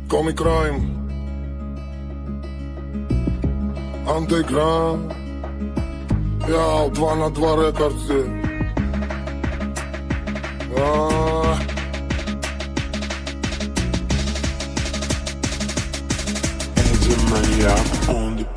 Comic Crime, Underground, я 2 на 2 рекордзе.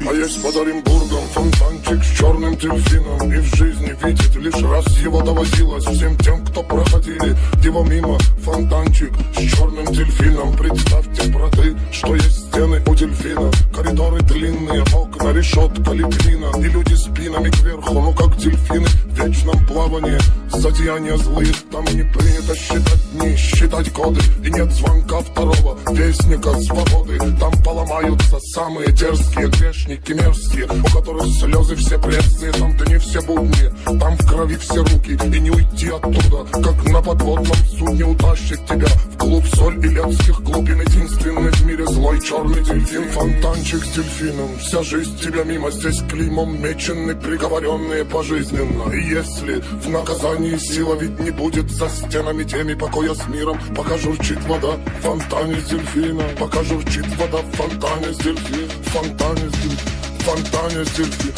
А есть под Оренбургом фонтанчик с черным дельфином, и в жизни видит лишь раз его доводилось всем тем, кто проходили его мимо. Фонтанчик с черным дельфином. Представьте, браты, что есть стены у дельфина, коридоры длинные, окна, решетка, лепнина, и люди спинами кверху, ну как дельфины в вечном плавании. Зодеяния злые, там не принято считать дни, считать годы, и нет звонка второго вестника свободы. Там поломаются самые дерзкие грешники мерзкие, у которых слезы все пресные. Там дни все будни, там в крови все руки, и не уйти оттуда, как на подводном судне утащит тебя вглубь соль и ледских глубин. Единственный в мире злой черный дельфин. Фонтанчик с дельфином, вся жизнь тебя мимо. Здесь клеймом мечены приговоренные пожизненно. И если в наказании сила ведь не будет за стенами теми покоя с миром, пока журчит вода в фонтане с дельфина, пока журчит вода в фонтане с дельфина, в фонтане с дельфина, в фонтане с дельфина.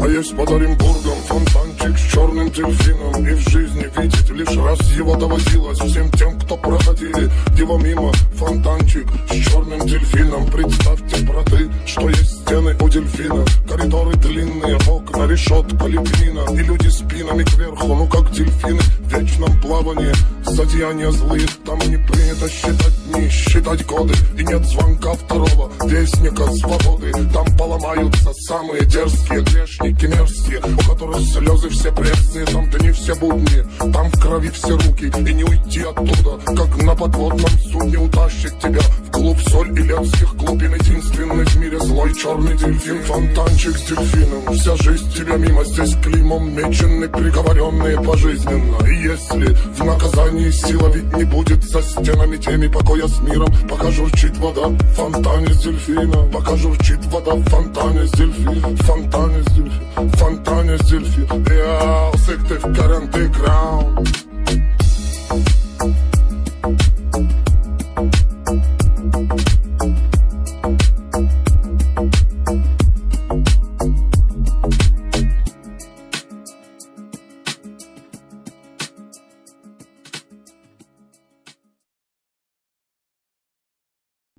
А есть под Оренбургом фонтанчик с черным дельфином, и в жизни видеть лишь раз его доводилось всем тем, кто проходили его мимо. Фонтанчик с черным дельфином. Представьте, браты, что есть стены у дельфина, коридоры длинные, окна, решетка, лепнина, и люди спинами кверху, ну как дельфины в вечном плавании. Зодеяния злые, там не принято считать дни, считать годы, и нет звонка второго вестника свободы. Там поломаются самые дерзкие грешники мерзкие, у которых слезы все пресные. Там дни все будни, там в крови все руки, и не уйти оттуда, как на подводном судне утащит тебя вглубь соль и ледских глубин. Единственный в мире злой черный дельфин. Фонтанчик с дельфином, вся жизнь тебя мимо. Здесь клеймом мечены приговоренные пожизненно. И если в наказании сила ведь не будет за стенами теми покоя с миром, пока журчит вода в фонтане с дельфина, пока журчит вода в фонтане с дельфина, в фонтане с дельфина, в фонтане с дельфина. Я сык ты в карантин.